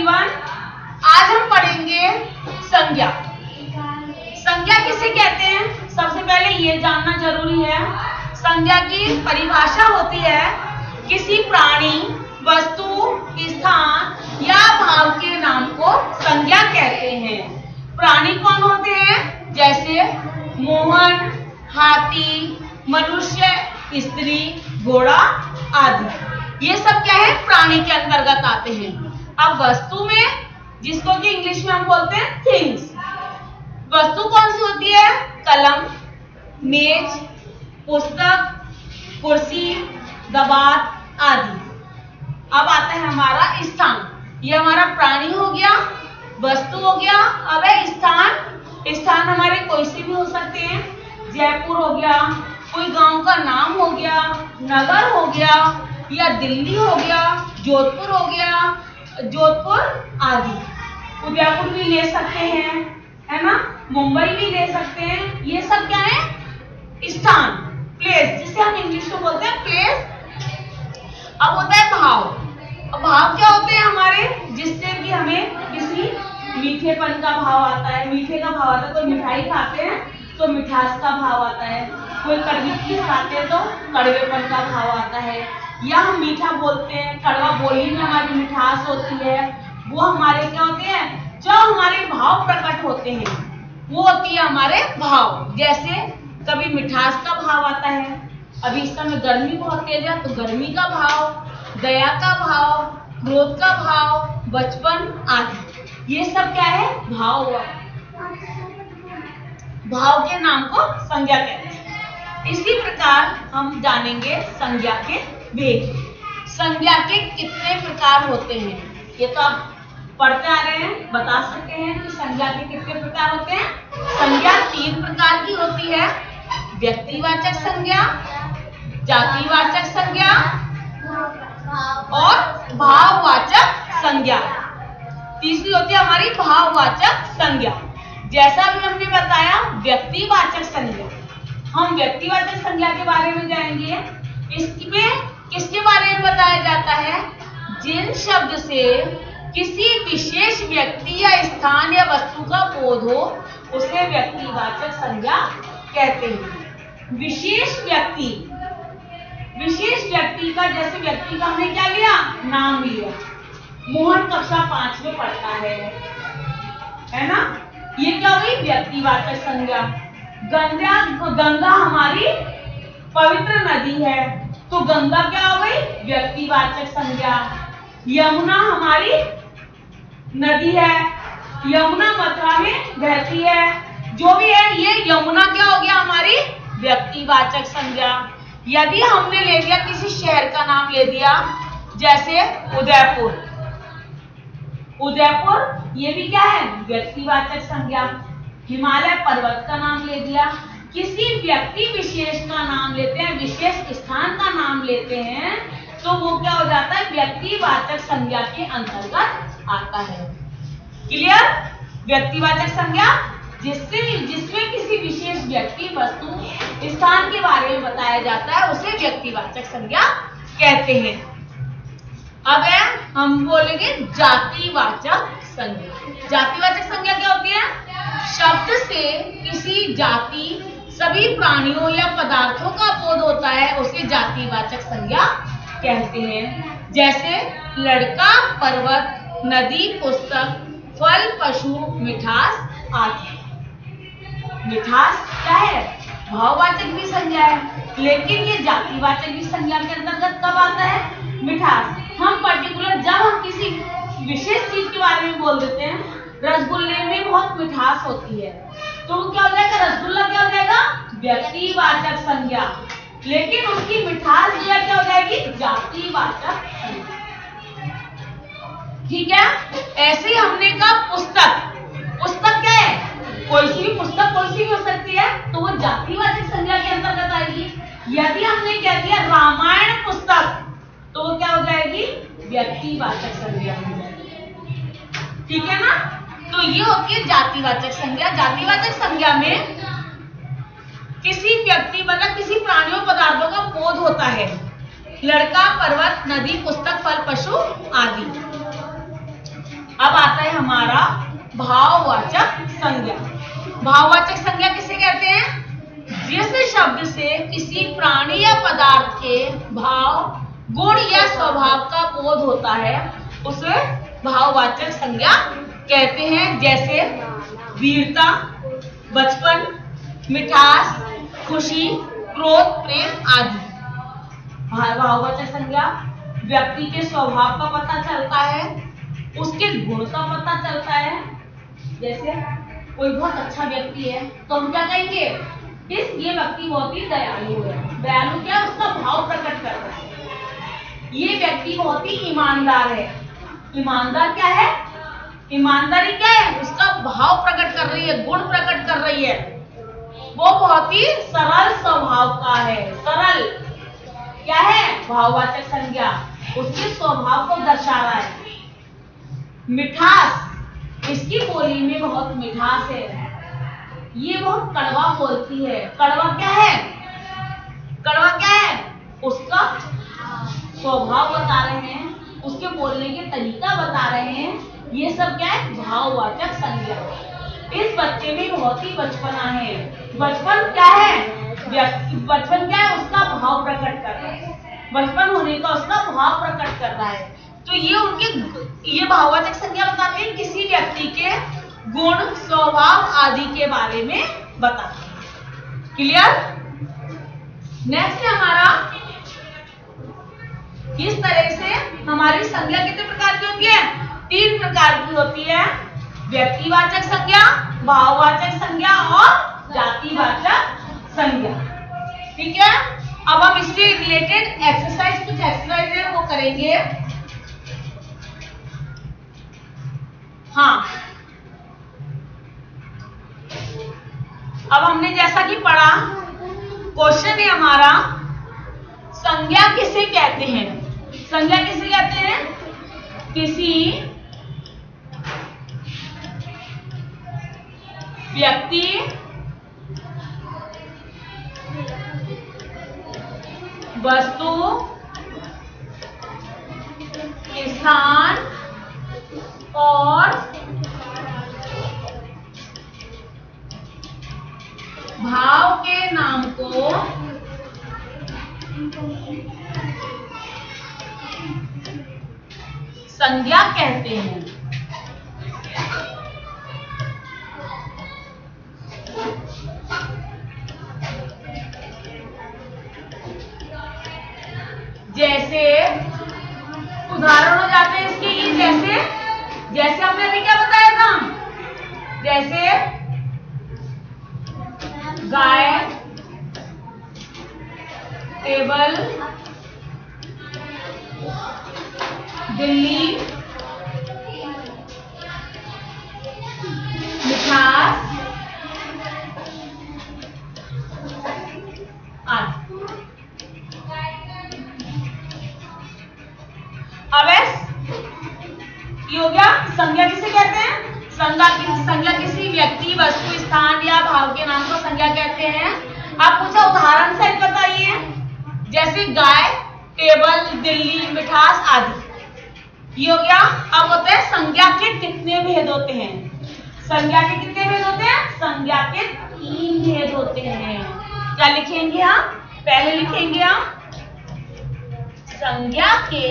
Everyone, आज हम पढ़ेंगे संज्ञा। संज्ञा किसे कहते हैं, सबसे पहले ये जानना जरूरी है। संज्ञा की परिभाषा होती है किसी प्राणी, वस्तु, स्थान या भाव के नाम को संज्ञा कहते हैं। प्राणी कौन होते हैं, जैसे मोहन, हाथी, मनुष्य, स्त्री, घोड़ा आदि। ये सब क्या है, प्राणी के अंतर्गत आते हैं। अब वस्तु में, जिसको कि इंग्लिश में हम बोलते हैं थिंग्स, वस्तु कौन सी होती है, कलम, मेज, पुस्तक, कुर्सी, दबात आदि। अब आता है हमारा स्थान, ये हमारा प्राणी हो गया, वस्तु हो गया। अब है स्थान, स्थान हमारे कोई से भी हो सकते हैं, जयपुर हो गया, कोई गांव का नाम हो गया, नगर हो गया, या दिल्ली हो गया, जोधपुर हो गया, जोधपुर आदि। उदयपुर भी ले सकते हैं, है ना, मुंबई भी ले सकते हैं। ये सब क्या है, स्थान, प्लेस, जिसे हम इंग्लिश में बोलते हैं प्लेस। अब होता है भाव। भाव क्या होते हैं हमारे, जिससे कि हमें किसी मीठेपन का भाव आता है, मीठे का भाव आता है। कोई मिठाई खाते हैं तो मिठास का भाव आता है, कोई कड़वी चीज खाते हैं तो कड़वेपन का भाव आता है, या हम मीठा बोलते हैं, कड़वा बोली में हमारी मिठास होती है। वो हमारे क्या होते हैं, जो हमारे भाव प्रकट होते हैं, वो होती है हमारे भाव। जैसे कभी मिठास का भाव आता है, अभी इस समय गर्मी बहुत तेज है तो गर्मी का भाव, दया का भाव, क्रोध का भाव, बचपन आदि। ये सब क्या है, भाव हुआ। भाव के नाम को संज्ञा कहते हैं। इसी प्रकार हम जानेंगे संज्ञा के भेद। संज्ञा के कितने प्रकार होते हैं, ये तो आप पढ़ते आ रहे हैं, बता सकते हैं कि संज्ञा के कितने प्रकार होते हैं। संज्ञा 3 प्रकार की होती है, व्यक्तिवाचक संज्ञा, जातिवाचक संज्ञा और भाववाचक संज्ञा। तीसरी होती है हमारी भाववाचक संज्ञा। जैसा भी हमने बताया, व्यक्तिवाचक संज्ञा, हम व्यक्तिवाचक संज्ञा के बारे में जाएंगे। इसमें किसके बारे में बताया जाता है, जिन शब्द से किसी विशेष व्यक्ति या स्थान या वस्तु का बोध हो, उसे व्यक्तिवाचक संज्ञा कहते हैं। विशेष व्यक्ति, विशेष व्यक्ति का, जैसे व्यक्ति का हमने क्या लिया, नाम लिया। मोहन कक्षा 5 में पढ़ता है ना, ये क्या हुई, व्यक्तिवाचक संज्ञा। गंगा हमारी पवित्र नदी है तो गंगा क्या हो गई, व्यक्तिवाचक संज्ञा। यमुना हमारी नदी है, यमुना मथुरा में बहती है, जो भी है ये यमुना क्या हो गया, हमारी व्यक्तिवाचक संज्ञा। यदि हमने ले लिया किसी शहर का नाम ले दिया, जैसे उदयपुर, उदयपुर ये भी क्या है, व्यक्तिवाचक संज्ञा। हिमालय पर्वत का नाम ले दिया, किसी व्यक्ति विशेष का नाम लेते हैं, विशेष स्थान का नाम लेते हैं, तो वो क्या हो जाता है, व्यक्तिवाचक संज्ञा के अंतर्गत आता है। क्लियर, व्यक्तिवाचक संज्ञा जिसमें किसी विशेष व्यक्ति, वस्तु, स्थान के बारे में बताया जाता है, उसे व्यक्तिवाचक संज्ञा कहते हैं। अब हम बोलेंगे जातिवाचक संज्ञा। जातिवाचक संज्ञा क्या होती है, शब्द से किसी जाति, सभी प्राणियों या पदार्थों का बोध होता है, उसे जातिवाचक संज्ञा कहते हैं। जैसे लड़का, पर्वत, नदी, पुस्तक, फल, पशु, मिठास आदि। मिठास क्या है, भाववाचक भी संज्ञा है, लेकिन ये जातिवाचक भी संज्ञा के अंतर्गत कब आता है, मिठास। हम पर्टिकुलर जब हम किसी विशेष चीज के बारे में बोल देते हैं, रसगुल्ले में बहुत मिठास होती है, तो क्या हो जाएगा, रसगुल्ला क्या हो जाएगा, व्यक्तिवाचक संज्ञा, लेकिन उसकी मिठास जो है क्या हो जाएगी, जातिवाचक संज्ञा। ठीक है, ऐसे ही हमने कहा पुस्तक, पुस्तक क्या है, कोई सी भी पुस्तक कोई सी भी हो सकती है, तो वो जातिवाचक संज्ञा के अंतर्गत आएगी। यदि हमने कह दिया रामायण पुस्तक, तो वो क्या हो जाएगी, व्यक्तिवाचक संज्ञा हो जाएगी। ठीक है ना, तो ये होती है जातिवाचक संज्ञा। जातिवाचक संज्ञा में किसी व्यक्ति, मतलब किसी प्राणियों, पदार्थों का बोध होता है, लड़का, पर्वत, नदी, पुस्तक, फल, पशु आदि। हमारा भाववाचक संज्ञा। भाववाचक संज्ञा किसे कहते हैं? जिस शब्द से किसी प्राणी या पदार्थ के भाव, गुण या स्वभाव का बोध होता है उसे भाववाचक संज्ञा कहते हैं। जैसे वीरता, बचपन, मिठास, खुशी, क्रोध, प्रेम आदि। भाववाचक संज्ञा व्यक्ति के स्वभाव का पता चलता है, उसके गुण का पता चलता है। जैसे कोई बहुत अच्छा व्यक्ति है तो हम क्या कहेंगे? ये व्यक्ति बहुत ही दयालु है। दयालु क्या? उसका भाव प्रकट कर रहा है। ये व्यक्ति बहुत ही ईमानदार है। ईमानदार क्या है? ईमानदारी क्या है? उसका भाव प्रकट कर रही है, गुण प्रकट कर रही है। वो बहुत ही सरल स्वभाव का है। सरल क्या है? भाववाचक संज्ञा उसके स्वभाव को दर्शा रहा है। मिठास, इसकी बोली में बहुत मिठास है। ये बहुत कड़वा बोलती है। कड़वा क्या है? कड़वा क्या है? उसका स्वभाव बता रहे हैं, उसके बोलने के तरीका बता रहे हैं। ये सब क्या है? भाववाचक संज्ञा। इस बच्चे में बहुत ही बचपना है। बचपन क्या है? बचपन क्या है? उसका भाव प्रकट कर रहा है। बचपन होने का उसका भाव प्रकट कर रहा है। तो ये भाववाचक संज्ञा बताते हैं किसी व्यक्ति के गुण, स्वभाव आदि के बारे में बताते हैं। क्लियर? नेक्स्ट है हमारा, इस तरह से हमारी संज्ञा कितने प्रकार की होती है? 3 प्रकार की होती है। व्यक्तिवाचक संज्ञा, भाववाचक संज्ञा और जातिवाचक संज्ञा। ठीक है? अब हम इससे रिलेटेड कुछ एक्सरसाइज है वो करेंगे। हाँ, अब हमने जैसा कि पढ़ा, क्वेश्चन है हमारा, संज्ञा किसे कहते हैं? संज्ञा किसे कहते हैं? किसी व्यक्ति, वस्तु, स्थान और भाव के नाम को संज्ञा कहते हैं। जैसे उदाहरण हो जाते हैं इसके, ये जैसे हमने अभी क्या बताया था? जैसे गाय, टेबल, दिल्ली, मिठास आदि। अब ये हो गया संज्ञा किसे कहते हैं? संज्ञा किसी व्यक्ति, वस्तु, स्थान या भाव के नाम को संज्ञा कहते हैं। आप पूछा उदाहरण सहित बताइए। जैसे गाय, टेबल, दिल्ली, मिठास आदि। ये हो गया। अब होते हैं संज्ञा के कितने भेद होते हैं? संज्ञा के कितने भेद होते हैं? संज्ञा के 3 भेद होते हैं। क्या लिखेंगे हम? पहले लिखेंगे हम संज्ञा के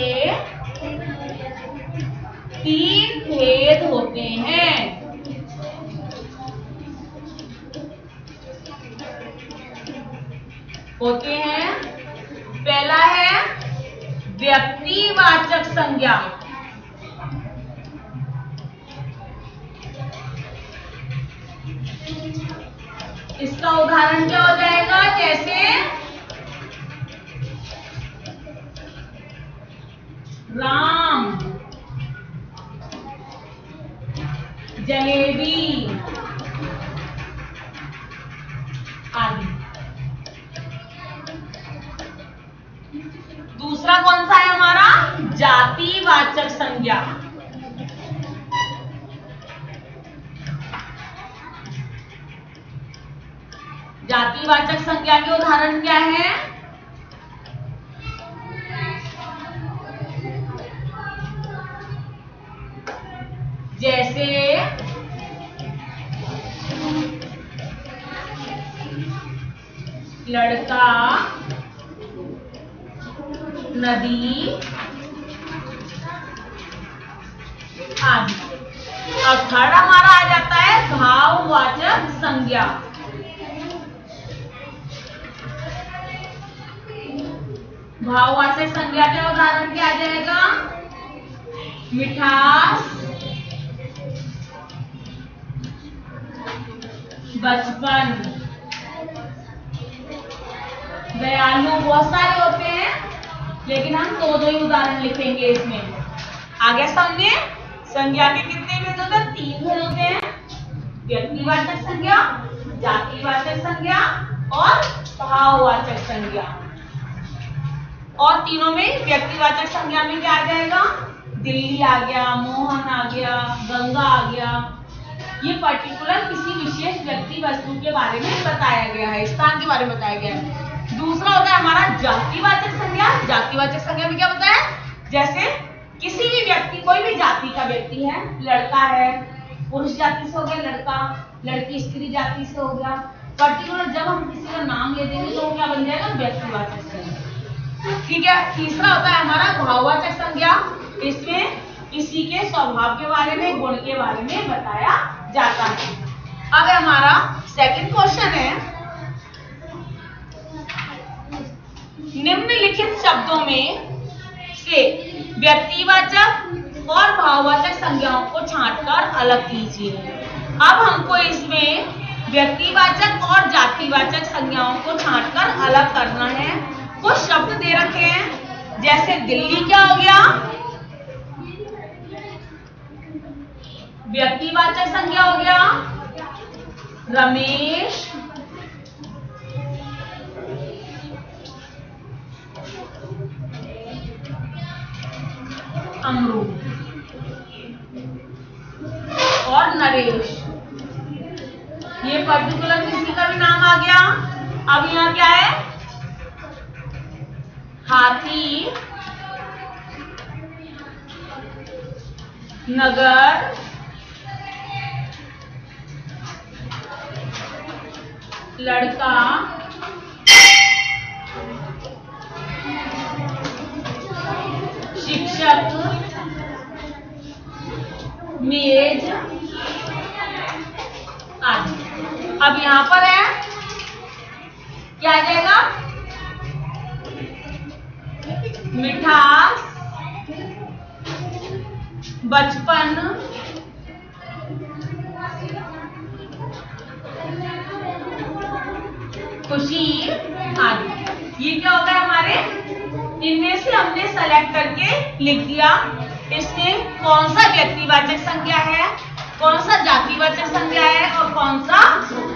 3 भेद होते हैं। पहला है व्यक्तिवाचक संज्ञा। इसका उदाहरण क्या हो जाएगा? जैसे राम, जलेबी आदि। दूसरा कौन सा है हमारा? जातिवाचक संज्ञा। जातिवाचक संज्ञा के उदाहरण क्या है? जैसे जैसे लड़का, नदी आदि। अब थर्ड हमारा आ जाता है भाववाचक संज्ञा। भाववाचक संज्ञा के उदाहरण क्या आ जाएगा? मिठास, बचपन, दयालु, बहुत सारे होते हैं लेकिन हम दो ही उदाहरण लिखेंगे इसमें। आगे समझे संज्ञा के कितने भेद होते हैं? 3 भेद होते हैं, व्यक्तिवाचक संज्ञा, जातिवाचक संज्ञा और भाववाचक संज्ञा। और तीनों में व्यक्तिवाचक संज्ञा में क्या आ जाएगा? दिल्ली आ गया, मोहन आ गया, गंगा आ गया। ये पर्टिकुलर किसी विशेष व्यक्ति वस्तु के बारे में बताया गया है, स्थान के बारे में बताया गया है। दूसरा होता है हमारा जातिवाचक संज्ञा। जातिवाचक संज्ञा में क्या होता है? जैसे किसी भी व्यक्ति, कोई भी जाति का व्यक्ति है, लड़का है, पुरुष जाति से हो गया लड़का, लड़की स्त्री जाति से हो गया। पर्टिकुलर जब हम किसी का नाम ले देंगे तो वो क्या बन जाएगा? व्यक्तिवाचक संज्ञा। ठीक है। तीसरा होता है हमारा भाववाचक संज्ञा। इसमें किसी के स्वभाव के बारे में, गुण के बारे में बताया जाता है। अब हमारा सेकंड क्वेश्चन है, निम्नलिखित शब्दों में से व्यक्तिवाचक और भाववाचक संज्ञाओं को छांटकर अलग कीजिए। अब हमको इसमें व्यक्तिवाचक और जातिवाचक संज्ञाओं को छांटकर अलग करना है। कुछ शब्द दे रखे हैं, जैसे दिल्ली क्या हो गया? व्यक्तिवाचक संज्ञा हो गया। रमेश, अमरूद और नरेश, ये पर्टिकुलर किसी का भी नाम आ गया। अब यहाँ क्या है? हाथी, नगर, लड़का, शिक्षक, मेज आदि। अब यहां पर है क्या आ जाएगा? मिठास, बचपन, खुशी आदि। ये क्या होगा हमारे? इनमें से हमने सेलेक्ट करके लिख दिया। इसमें कौन सा व्यक्तिवाचक संज्ञा है, कौन सा जातिवाचक संज्ञा है और कौन सा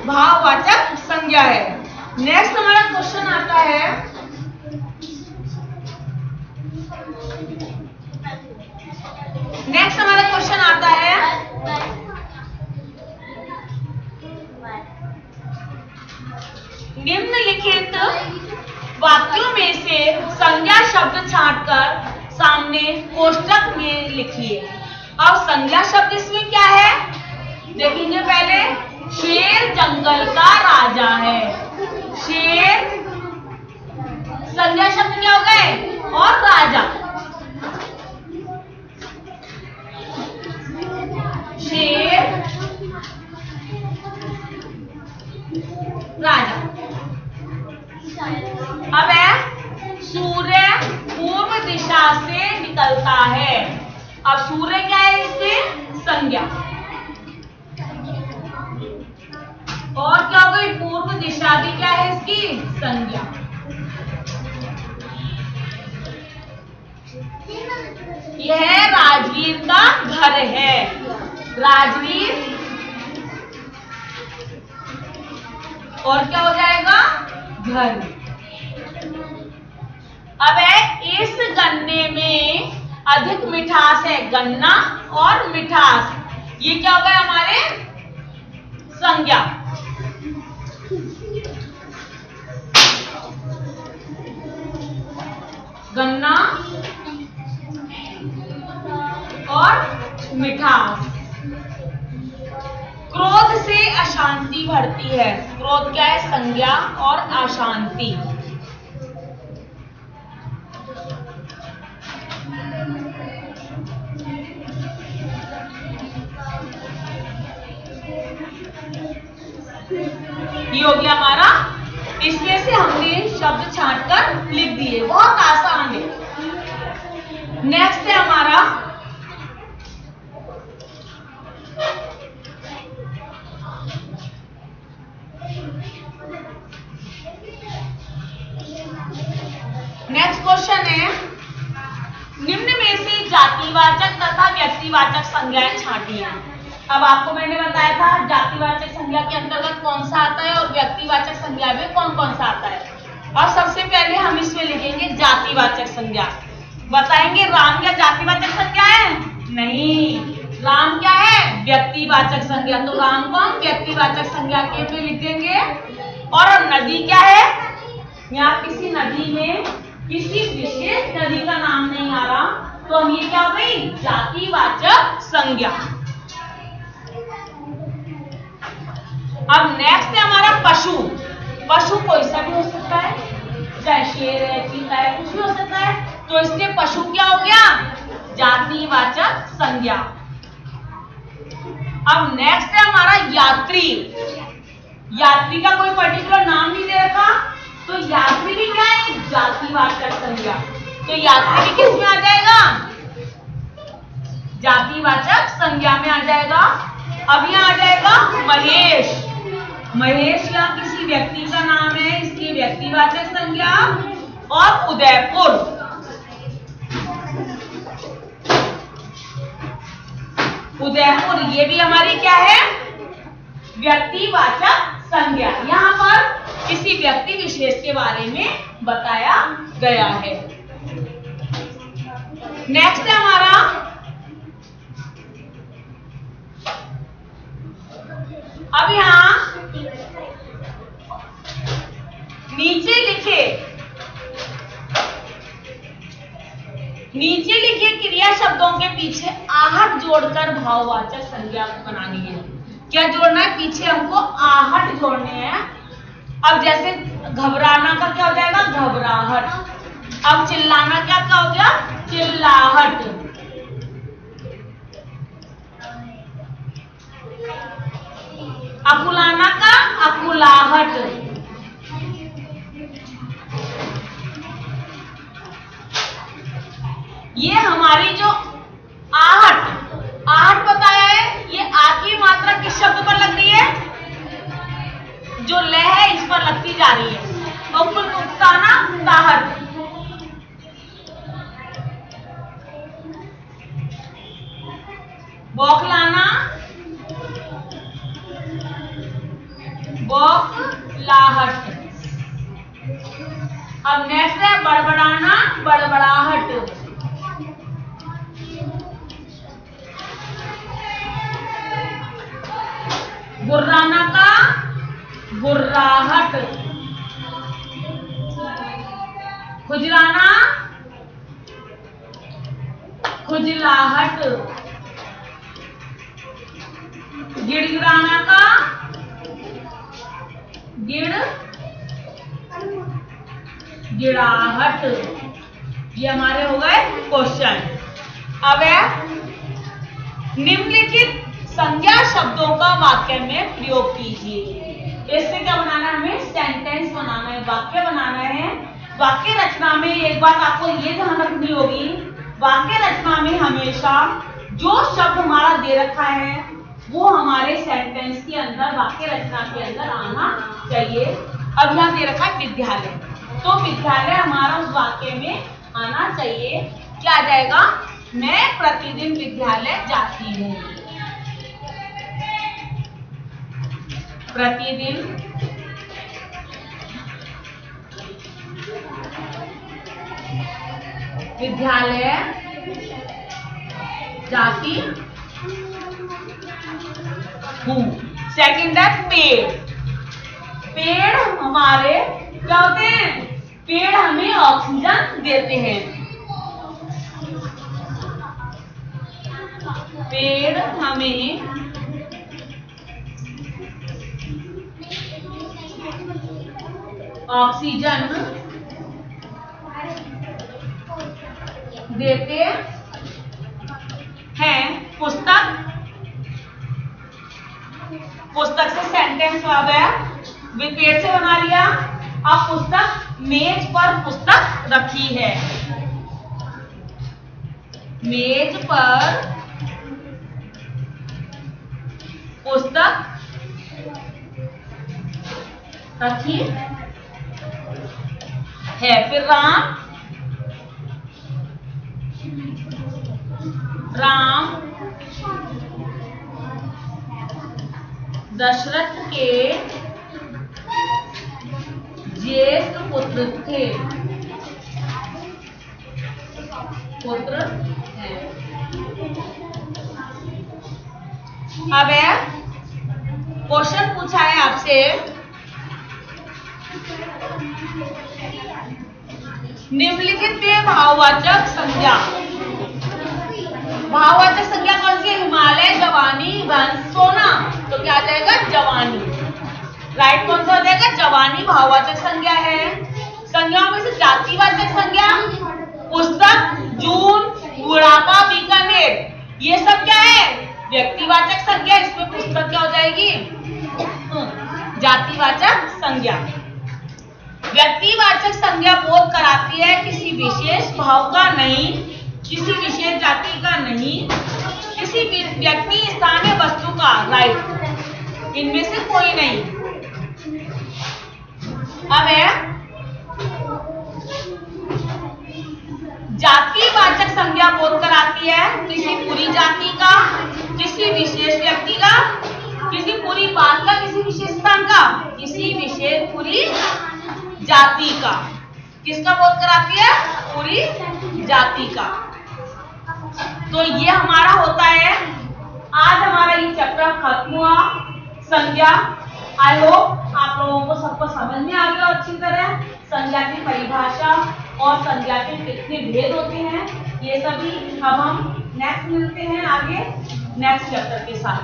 भाववाचक संज्ञा है। नेक्स्ट हमारा क्वेश्चन आता है, निम्नलिखित वाक्यों में से संज्ञा शब्द छांटकर सामने कोष्टक में लिखिए। अब संज्ञा शब्द इसमें क्या है देखेंगे। पहले शेर जंगल का राजा है। शेर संज्ञा शब्द क्या हो गए और राजा। शेर राजा। अब है सूर्य पूर्व दिशा से निकलता है। अब सूर्य क्या है इसमें संज्ञा। और क्या हो गई पूर्व दिशा भी क्या है इसकी संज्ञा। यह राजवीर का घर है। राजवीर और क्या हो जाएगा घर। अब है इस गन्ने में अधिक मिठास है। गन्ना और मिठास ये क्या हो गए हमारे संज्ञा। गन्ना और मिठास। क्रोध से अशांति बढ़ती है। क्रोध क्या है? संज्ञा और अशांति। ये हो गया हमारा। इसमें से हमने शब्द छांटकर लिख दिए, बहुत आसान है। नेक्स्ट है हमारा नेक्स्ट क्वेश्चन है, निम्न में से जातिवाचक तथा व्यक्तिवाचक संज्ञाएं छांटिए। अब आपको मैंने बताया था जातिवाचक संज्ञा के अंतर्गत कौन सा आता है और व्यक्तिवाचक संज्ञा में कौन कौन सा आता है। अब सबसे पहले हम इसमें लिखेंगे जातिवाचक संज्ञा। बताएंगे राम क्या जातिवाचक संज्ञा है? नहीं, राम क्या है? व्यक्तिवाचक संज्ञा। तो राम को हम व्यक्तिवाचक संज्ञा के पे लिख देंगे। और अब नदी क्या है? यहाँ किसी नदी में किसी विशेष नदी का नाम नहीं आ रहा, तो हम ये क्या हो गई? जातिवाचक संज्ञा। अब नेक्स्ट है हमारा पशु। पशु कोई सा भी हो सकता है, चाहे शेर है, चीता है, कुछ भी हो सकता है। तो इसलिए पशु क्या हो गया? जातिवाचक संज्ञा। अब नेक्स्ट है हमारा यात्री। यात्री का कोई पर्टिकुलर नाम नहीं दे रखा, तो यात्री भी क्या है? जातिवाचक संज्ञा। तो यात्री भी किस में आ जाएगा? जातिवाचक संज्ञा में आ जाएगा। अब यहाँ आ जाएगा महेश। महेश या किसी व्यक्ति का नाम है, इसकी व्यक्तिवाचक संज्ञा। और उदयपुर, उदयपुर ये भी हमारी क्या है? व्यक्तिवाचक संज्ञा। यहाँ पर किसी व्यक्ति विशेष के बारे में बताया गया है। नेक्स्ट है हमारा अब यहां नीचे लिखे क्रिया शब्दों के पीछे आहट जोड़कर भाववाचक संज्ञा बनानी है। क्या जोड़ना है? पीछे हमको आहट जोड़ने हैं। अब जैसे घबराना का क्या हो जाएगा? घबराहट। अब चिल्लाना क्या क्या हो गया? चिल्लाहट। अकुलाना का अकुलाहट। ये हमारी जो आहट बताया है, ये आ की मात्रा किस शब्द पर लग रही है? जो ल है इस पर लगती जा रही है। उकताना ताहट। बौखलाना बौखलाहट। अब नेक्स्ट है बड़बड़ाना बड़बड़ाहट। गुर्राना का गुर्राहट। खुजलाना खुजलाहट। गिड़गिड़ाना का गिड़गिड़ाहट। ये हमारे हो गए क्वेश्चन। अब है निम्नलिखित संज्ञा शब्दों का वाक्य में प्रयोग कीजिए। इससे क्या बनाना है? हमें सेंटेंस बनाना है, वाक्य बनाना है। वाक्य रचना में एक बात आपको ये ध्यान रखनी होगी, वाक्य रचना में हमेशा जो शब्द हमारा दे रखा है वो हमारे सेंटेंस के अंदर, वाक्य रचना के अंदर आना चाहिए। अब यहाँ दे रखा है विद्यालय, तो विद्यालय हमारा उस वाक्य में आना चाहिए। क्या आ जाएगा? मैं प्रतिदिन विद्यालय जाती हूँ। प्रतिदिन विद्यालय जाती हूँ। सेकंड है पेड़। पेड़ हमारे क्या होते हैं? पेड़ हमें ऑक्सीजन देते हैं। पेड़ हमें ऑक्सीजन देते हैं। पुस्तक से सेंटेंस आ गया, पेज से बना लिया। अब पुस्तक, मेज पर पुस्तक रखी है, मेज पर पुस्तक रखी है। फिर राम दशरथ के ज्येष्ठ पुत्र थे, हैं। अब क्वेश्चन पूछा है आपसे, निम्नलिखित में भाववाचक संज्ञा, भाववाचक संज्ञा कौन सी है? हिमालय, जवानी, वंश, सोना। तो क्या आ जाएगा? जवानी। राइट कौन सा हो जाएगा? जवानी भाववाचक संज्ञा है। संज्ञाओं में से जातिवाचक संज्ञा, पुस्तक, जून, बुढ़ापा, बीकानेर, ये सब क्या है? व्यक्तिवाचक संज्ञा। इसमें पुस्तक क्या हो जाएगी? जातिवाचक संज्ञा। व्यक्तिवाचक संज्ञा बोध कराती है किसी विशेष भाव का नहीं, किसी विशेष जाति का नहीं, किसी व्यक्ति, स्थान या वस्तु का। राइट, इनमें से कोई नहीं। अब जातिवाचक संज्ञा बोध कराती है किसी पूरी जाति का, किसी विशेष व्यक्ति का, किसी पूरी बात का, किसी विशेष स्थान का, किसी विशेष पूरी जाति का। किसका बोध कराती है? पूरी जाति का। तो ये हमारा होता है, आज हमारा ये चैप्टर खत्म हुआ, संज्ञा। आई होप आप लोगों को सबको समझ में आ गया अच्छी तरह। संज्ञा की परिभाषा और संज्ञा के कितने भेद होते हैं, ये सभी अब हम नेक्स्ट मिलते हैं आगे नेक्स्ट चैप्टर के साथ।